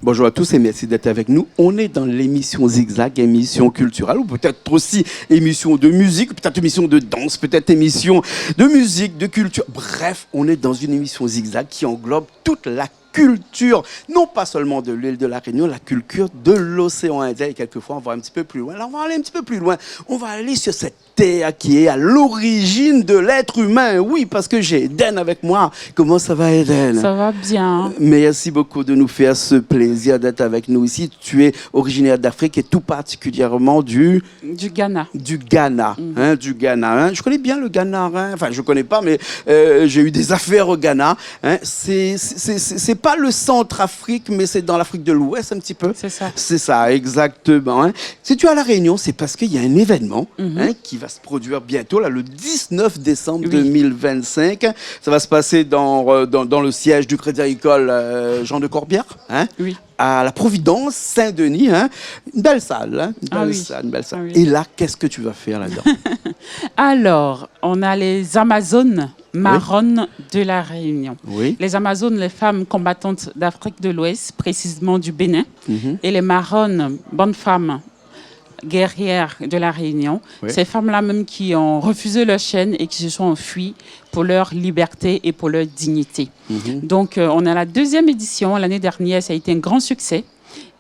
Bonjour à tous et merci d'être avec nous. On est dans l'émission Zigzag, émission culturelle, ou peut-être aussi émission de musique, peut-être émission de danse, peut-être émission de musique, de culture. Bref, on est dans une émission Zigzag qui englobe toute la culture, non pas seulement de l'île de la Réunion, la culture de l'océan Indien. Et quelquefois, on va un petit peu plus loin. Là, on va aller un petit peu plus loin. On va aller sur cette terre qui est à l'origine de l'être humain. Oui, parce que j'ai Eden avec moi. Comment ça va, Eden? Ça va bien. Merci beaucoup de nous faire ce plaisir d'être avec nous ici. Tu es originaire d'Afrique et tout particulièrement du Ghana. Du Ghana, du Ghana. Je connais bien le Ghana. Enfin, je connais pas, mais j'ai eu des affaires au Ghana. C'est pas le Centrafrique, mais c'est dans l'Afrique de l'Ouest un petit peu. C'est ça. C'est ça, exactement. Si tu es à La Réunion, c'est parce qu'il y a un événement qui va se produire bientôt, là, le 19 décembre 2025. Ça va se passer dans le siège du Crédit Agricole Jean de Corbière. Oui. À la Providence, Saint-Denis, une belle salle, une belle salle. Oui. Et là, qu'est-ce que tu vas faire là-dedans? Alors, on a les Amazones marronnes de la Réunion. Oui. Les Amazones, les femmes combattantes d'Afrique de l'Ouest, précisément du Bénin, et les marronnes, bonnes femmes guerrières de la Réunion. Oui. Ces femmes-là même qui ont refusé leur chaîne et qui se sont enfuies pour leur liberté et pour leur dignité. Donc, on a la deuxième édition. L'année dernière, ça a été un grand succès.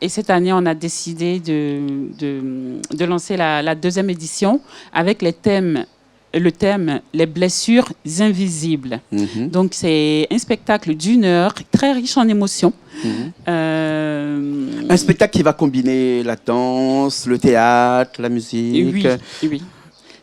Et cette année, on a décidé de lancer la deuxième édition avec le thème « Les blessures invisibles ». Donc, c'est un spectacle d'une heure, très riche en émotions. Un spectacle qui va combiner la danse, le théâtre, la musique. Oui.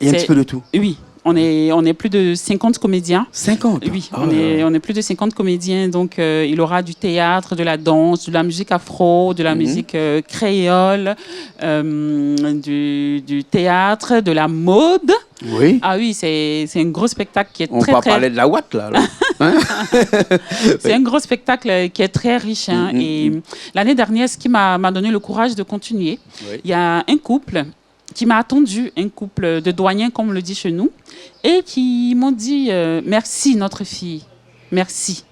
Et un petit peu de tout. Oui. On est plus de 50 comédiens. 50? Oui, on est plus de 50 comédiens. Donc, il aura du théâtre, de la danse, de la musique afro, de la musique créole, du théâtre, de la mode. Oui. Ah oui, c'est un gros spectacle qui est On très... va parler de la Watt, là. C'est un gros spectacle qui est très riche. Et l'année dernière, ce qui m'a donné le courage de continuer, il y a un couple qui m'a attendu, un couple de douaniens, comme on le dit chez nous, et qui m'ont dit « Merci, notre fille, merci ».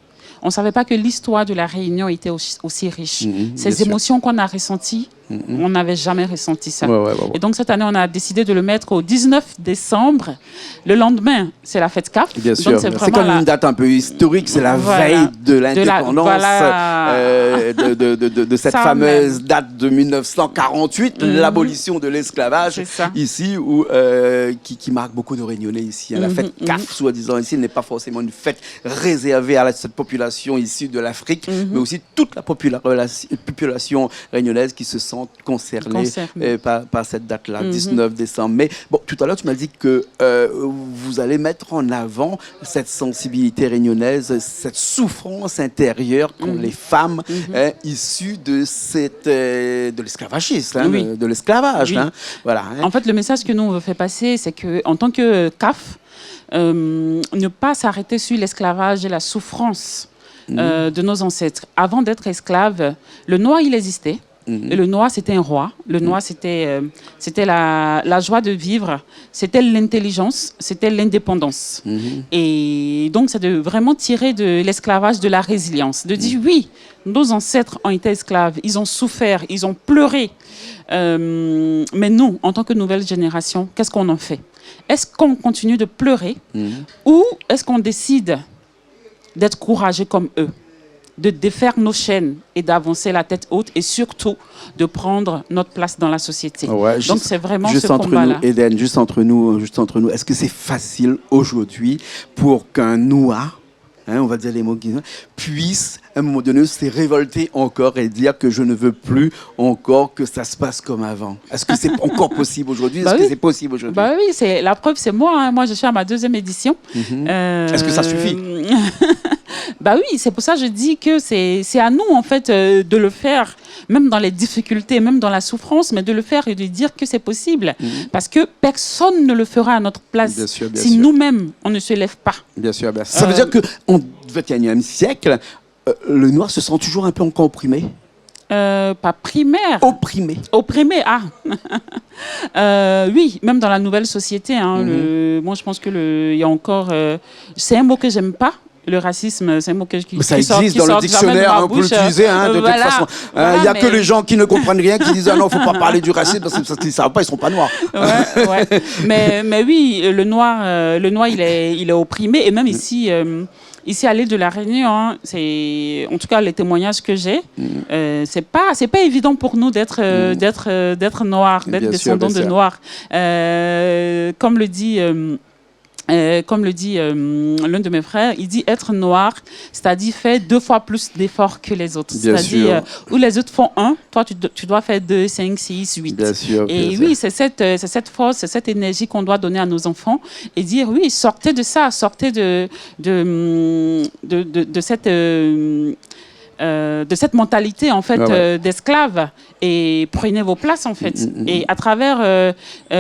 On ne savait pas que l'histoire de la Réunion était aussi riche. Ces émotions qu'on a ressenties, on n'avait jamais ressenti ça. Ouais. Et donc, cette année, on a décidé de le mettre au 19 décembre. Le lendemain, c'est la fête CAF. Bien sûr. C'est comme une date un peu historique. C'est la veille de l'indépendance de cette fameuse date de 1948, l'abolition de l'esclavage ici, qui marque beaucoup de Réunionnais ici. La fête CAF, soi-disant ici, n'est pas forcément une fête réservée à cette population issue de l'Afrique, mais aussi toute la population réunionnaise qui se sent concernée par cette date-là, 19 décembre. Mais bon, tout à l'heure, tu m'as dit que vous allez mettre en avant cette sensibilité réunionnaise, cette souffrance intérieure qu'ont les femmes issues de l'esclavagisme, de l'esclavage. Voilà. En fait, le message que nous, on veut faire passer, c'est qu'en tant que CAF, ne pas s'arrêter sur l'esclavage et la souffrance de nos ancêtres. Avant d'être esclave, le noir, il existait. Et le noir, c'était un roi. Le noir, c'était la joie de vivre. C'était l'intelligence. C'était l'indépendance. Et donc, c'est de vraiment tirer de l'esclavage de la résilience. De dire, oui, nos ancêtres ont été esclaves. Ils ont souffert. Ils ont pleuré. Mais nous, en tant que nouvelle génération, qu'est-ce qu'on en fait? Est-ce qu'on continue de pleurer ou est-ce qu'on décide d'être courageux comme eux, de défaire nos chaînes et d'avancer la tête haute et surtout de prendre notre place dans la société. Donc c'est vraiment ce combat-là. Eden, juste entre nous, est-ce que c'est facile aujourd'hui pour qu'un noir, on va dire les mots qui puisse à un moment donné se révolter encore et dire que je ne veux plus encore que ça se passe comme avant? Est-ce que c'est encore possible aujourd'hui? Est-ce que c'est possible aujourd'hui? Oui, la preuve c'est moi. Moi je suis à ma deuxième édition. Est-ce que ça suffit? Oui, c'est pour ça que je dis que c'est à nous en fait de le faire, même dans les difficultés, même dans la souffrance, mais de le faire et de dire que c'est possible. Parce que personne ne le fera à notre place si nous-mêmes, on ne se lève pas. Bien sûr. Ça veut dire qu'au XXIe siècle, le noir se sent toujours un peu encore opprimé? Pas primaire. Opprimé. Opprimé, oui, même dans la nouvelle société. Moi, je pense qu'il y a encore... c'est un mot que j'aime pas. le racisme, c'est un mot qui ça existe dans le dictionnaire, on peut l'utiliser, de toute façon. Il n'y a que les gens qui ne comprennent rien qui disent non, il ne faut pas parler du racisme parce qu'ils ne savent pas, ils ne sont pas noirs. Mais oui, le noir il est opprimé. Et même ici à l'île de la Réunion, c'est en tout cas les témoignages que j'ai, c'est pas évident pour nous d'être noirs, d'être descendants de noirs. Comme le dit l'un de mes frères, il dit être noir, c'est-à-dire faire 2 fois plus d'efforts que les autres. C'est-à-dire où les autres font 1, toi tu dois faire 2, 5, 6, 8. Bien sûr, et oui, c'est cette force, c'est cette énergie qu'on doit donner à nos enfants et dire oui, sortez de ça, sortez de cette mentalité en fait d'esclaves et prenez vos places en fait. Et à travers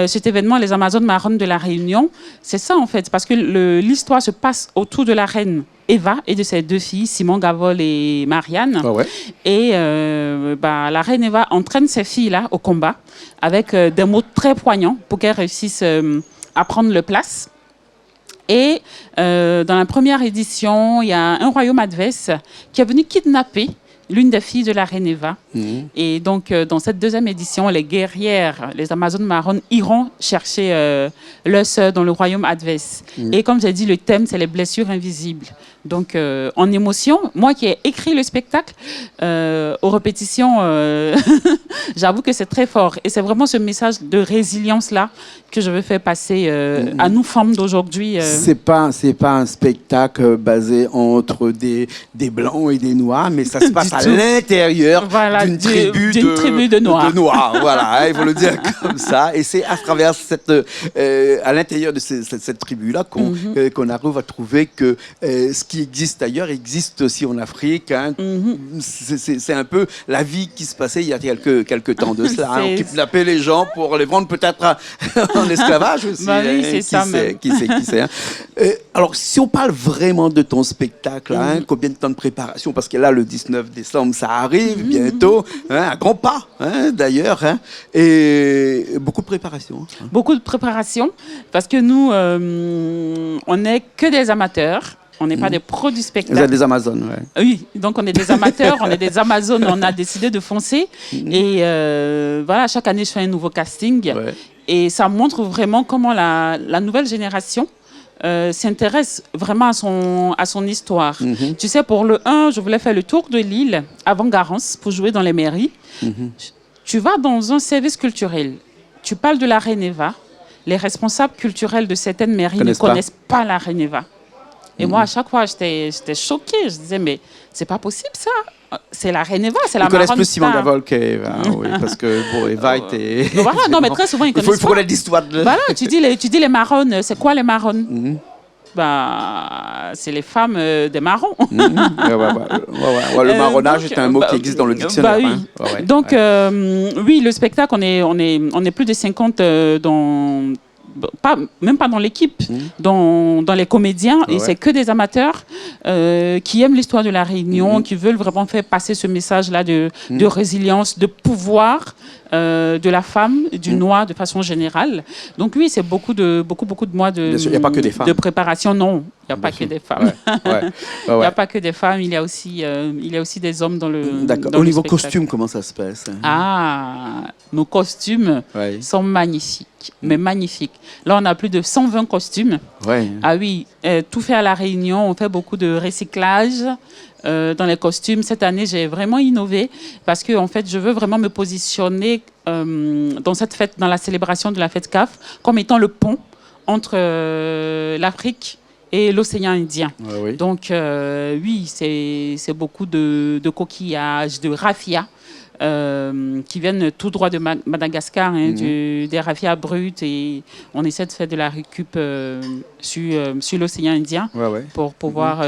cet événement, les Amazones marronnes de la Réunion, c'est ça en fait, parce que l'histoire se passe autour de la reine Eva et de ses 2 filles, Simon Gavol et Marianne. Et la reine Eva entraîne ces filles-là au combat avec des mots très poignants pour qu'elles réussissent à prendre leur place. Et dans la première édition, il y a un royaume adverse qui est venu kidnapper l'une des filles de la reine Eva. Et donc, dans cette deuxième édition, les guerrières, les Amazones marronnes, iront chercher leur sœur dans le royaume adverse. Et comme j'ai dit, le thème, c'est les blessures invisibles. Donc, en émotion, moi qui ai écrit le spectacle, aux répétitions, j'avoue que c'est très fort. Et c'est vraiment ce message de résilience-là que je veux faire passer à nous, femmes d'aujourd'hui. C'est pas un spectacle basé entre des blancs et des noirs, mais ça se passe à l'intérieur d'une tribu de noirs. Voilà, il faut le dire comme ça. Et c'est à travers à l'intérieur de cette tribu-là qu'on arrive à trouver que ce qui existe ailleurs existe aussi en Afrique. C'est un peu la vie qui se passait il y a quelques temps de cela. On kidnappait les gens pour les vendre peut-être en esclavage aussi. Oui, c'est ça même. Qui sait. Alors, si on parle vraiment de ton spectacle, combien de temps de préparation? Parce que là, le 19 décembre, ça arrive bientôt, à grands pas, d'ailleurs. Et beaucoup de préparation. Beaucoup de préparation, parce que nous, on n'est que des amateurs. On n'est pas des pros du spectacle. Vous êtes des Amazones, Oui, donc on est des amateurs, on est des Amazones, on a décidé de foncer. Et voilà, chaque année, je fais un nouveau casting. Et ça montre vraiment comment la nouvelle génération s'intéresse vraiment à son histoire. Tu sais, pour le 1, je voulais faire le tour de l'île avant Garance pour jouer dans les mairies. Tu vas dans un service culturel, tu parles de la reine Eva, les responsables culturels de certaines mairies ne connaissent pas la reine Eva. Et moi, à chaque fois, j'étais choquée. Je disais, mais c'est pas possible, ça. C'est la reine Eva, c'est la marronne. Ils connaissent plus Simon Gavol qu'Eva, parce que Eva était... Voilà, non, mais très souvent, ils connaissent pas. Il faut connaître l'histoire de... Voilà, tu dis les marronnes, c'est quoi les marronnes? C'est les femmes des marrons. Le marronnage est un mot qui existe dans le dictionnaire. Donc, oui, le spectacle, on est plus de 50 même pas dans l'équipe, dans les comédiens, et c'est que des amateurs qui aiment l'histoire de la Réunion, qui veulent vraiment faire passer ce message-là de résilience, de pouvoir de la femme, du noir de façon générale. Donc oui, c'est beaucoup de mois de, il n'y a pas que des femmes. De préparation. Non, il n'y a pas que des femmes. Il n'y a pas que des femmes, il y a aussi des hommes dans le D'accord. Au niveau costume, comment ça se passe? Nos costumes sont magnifiques. Mais magnifiques. Là, on a plus de 120 costumes. Ah oui, tout fait à La Réunion. On fait beaucoup de recyclage dans les costumes. Cette année, j'ai vraiment innové parce que, en fait, je veux vraiment me positionner dans cette fête, dans la célébration de la fête CAF, comme étant le pont entre l'Afrique et l'océan Indien. Donc, oui, c'est beaucoup de coquillages, de raffia. Qui viennent tout droit de Madagascar, des raffias bruts, et on essaie de faire de la récup sur l'océan Indien pour pouvoir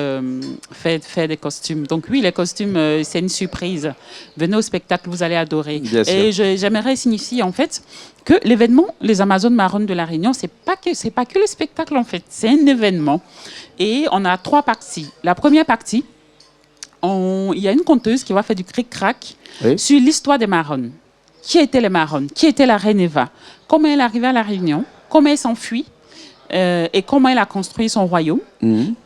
faire des costumes. Donc oui, les costumes, c'est une surprise. Venez au spectacle, vous allez adorer. Et j'aimerais signifier en fait que l'événement, les Amazones marronnes de la Réunion, c'est pas que le spectacle en fait, c'est un événement. Et on a 3 parties. La première partie, il y a une conteuse qui va faire du cric-crac sur l'histoire des marronnes. Qui étaient les marronnes? Qui était la reine Eva? Comment elle est arrivée à La Réunion? Comment elle s'enfuit et comment il a construit son royaume.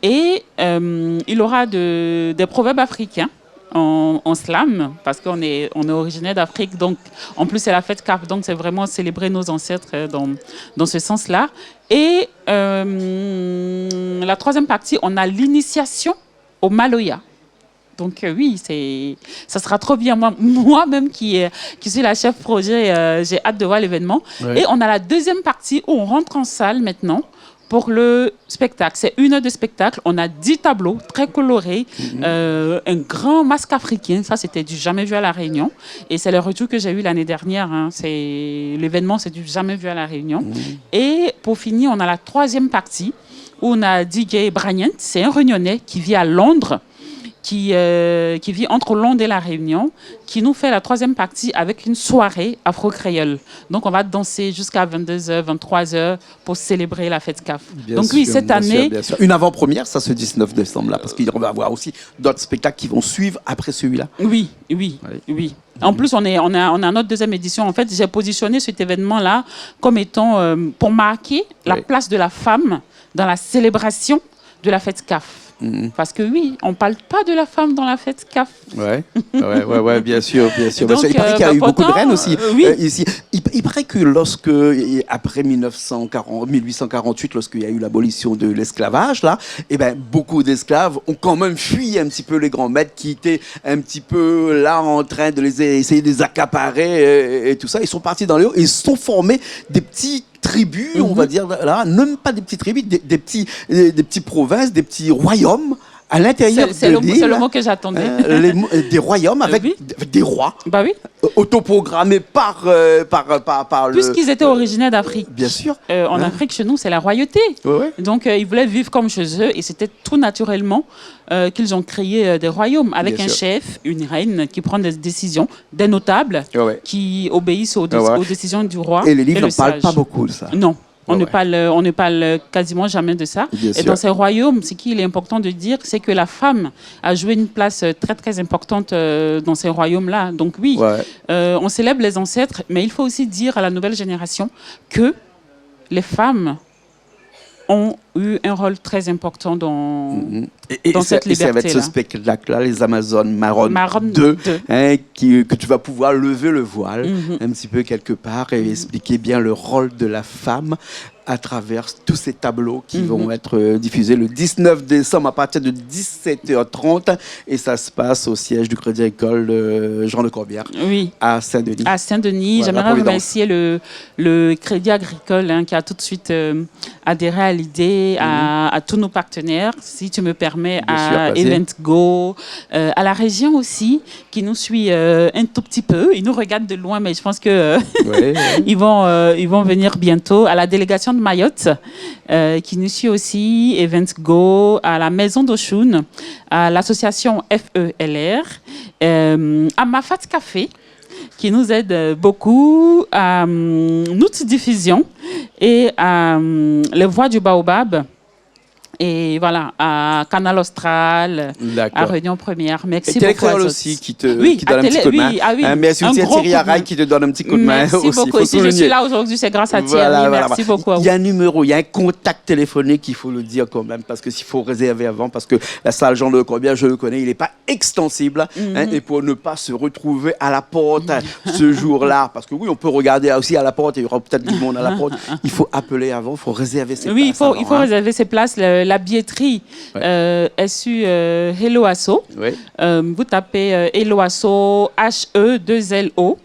Et il aura des proverbes africains en slam, parce qu'on est originaire d'Afrique, donc en plus c'est la fête CAF, donc c'est vraiment célébrer nos ancêtres dans ce sens-là. Et la troisième partie, on a l'initiation au Maloya. Donc oui, ça sera trop bien. Moi-même qui suis la chef projet, j'ai hâte de voir l'événement. Ouais. Et on a la deuxième partie où on rentre en salle maintenant pour le spectacle. C'est 1 heure de spectacle. On a 10 tableaux très colorés, un grand masque africain. Ça, c'était du jamais vu à La Réunion. Et c'est le retour que j'ai eu l'année dernière. Hein. L'événement, c'est du jamais vu à La Réunion. Et pour finir, on a la troisième partie où on a DJ Bryant. C'est un Réunionnais qui vit à Londres, qui vit entre Londres et La Réunion, qui nous fait la troisième partie avec une soirée afro-créole. Donc, on va danser jusqu'à 22h, 23h pour célébrer la fête CAF. Donc, oui, cette année... Bien sûr. Une avant-première, ça, ce 19 décembre, là, parce qu'on va avoir aussi d'autres spectacles qui vont suivre après celui-là. Oui. En plus, on a notre deuxième édition. En fait, j'ai positionné cet événement-là comme étant pour marquer la place de la femme dans la célébration de la fête CAF. Parce que oui, on ne parle pas de la femme dans la fête CAF. Ouais, bien sûr. Donc, il paraît qu'il y a eu beaucoup de reines aussi ici. Il paraît que après 1848, lorsqu'il y a eu l'abolition de l'esclavage, là, beaucoup d'esclaves ont quand même fui un petit peu les grands maîtres qui étaient un petit peu là en train de essayer de les accaparer et tout ça. Ils sont partis dans les hauts et ils se sont formés des petits tribus, on va dire, là, même pas des petites tribus, des petites provinces, des petits royaumes à l'intérieur c'est le mot que j'attendais. Des royaumes avec des rois. Bah oui. Autoprogrammés par Puisqu'ils étaient originaires d'Afrique. Bien sûr. En Afrique, chez nous, c'est la royauté. Donc, ils voulaient vivre comme chez eux et c'était tout naturellement qu'ils ont créé des royaumes avec un chef, une reine qui prend des décisions, des notables qui obéissent aux décisions du roi. Et les livres n'en parlent pas beaucoup de ça. Non. On ne parle quasiment jamais de ça. Et dans ces royaumes, ce qu'il est important de dire, c'est que la femme a joué une place très, très importante dans ces royaumes-là. Donc oui, on célèbre les ancêtres, mais il faut aussi dire à la nouvelle génération que les femmes ont eu un rôle très important dans cette liberté-là. Et ça va être ce spectacle-là, les Amazones Maroon 2, que tu vas pouvoir lever le voile un petit peu quelque part et expliquer bien le rôle de la femme à travers tous ces tableaux qui vont être diffusés le 19 décembre à partir de 17h30 et ça se passe au siège du Crédit Agricole Jean de Corbière à Saint-Denis. À Saint-Denis, j'aimerais remercier le Crédit Agricole qui a tout de suite adhéré à l'idée, à tous nos partenaires, si tu me permets, à EventGo, à la région aussi, qui nous suit un tout petit peu. Ils nous regardent de loin, mais je pense que ils vont venir bientôt. À la délégation de Mayotte, qui nous suit aussi, EventGo, à la Maison d'Oshun, à l'association FELR, à Mafat Café, qui nous aide beaucoup, à Nouti Diffusion et à Les Voix du Baobab. Et voilà, à Canal Austral, à Réunion Première. Merci beaucoup. Et Télécréole aussi qui donne un petit coup de main. Merci aussi à Thierry Araï qui te donne un petit coup de main. Merci beaucoup. Et si je suis là aujourd'hui, c'est grâce à Thierry. Merci beaucoup. Il y a un numéro, il y a un contact téléphonique, il faut le dire quand même, parce qu'il faut réserver avant, parce que la salle Jean de Corbière, je le connais, il n'est pas extensible. Et pour ne pas se retrouver à la porte ce jour-là, parce que oui, on peut regarder aussi à la porte, il y aura peut-être du monde à la porte. Il faut appeler avant, il faut réserver ses places. Oui, il faut réserver ses places. La billetterie est sur Hello Asso. Vous tapez Hello Asso, HE2LO,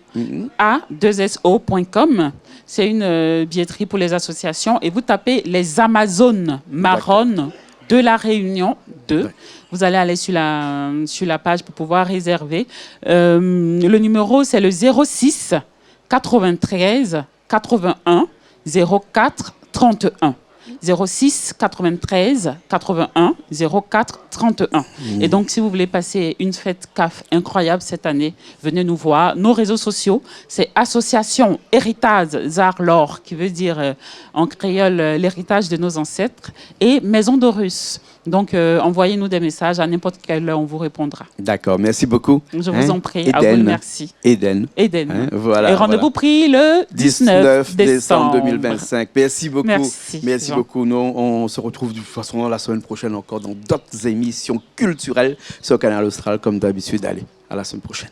A2SO.com. C'est une billetterie pour les associations. Et vous tapez les Amazones Maroon de La Réunion 2. Vous allez aller sur la page pour pouvoir réserver. Le numéro, c'est le 06 93 81 04 31. 06 93 81 04 31. Et donc, si vous voulez passer une fête CAF incroyable cette année, venez nous voir. Nos réseaux sociaux, c'est Association Héritage Zar-Lor, qui veut dire en créole l'héritage de nos ancêtres, et Maison d'Horus. Donc, envoyez-nous des messages à n'importe quelle heure, on vous répondra. D'accord, merci beaucoup. Je vous en prie, à vous, merci. Eden. Voilà. Et rendez-vous pris le 19 décembre 2025. Merci beaucoup. Merci beaucoup. Nous, on se retrouve de toute façon la semaine prochaine encore dans d'autres émissions culturelles sur Canal Austral, comme d'habitude. Allez, à la semaine prochaine.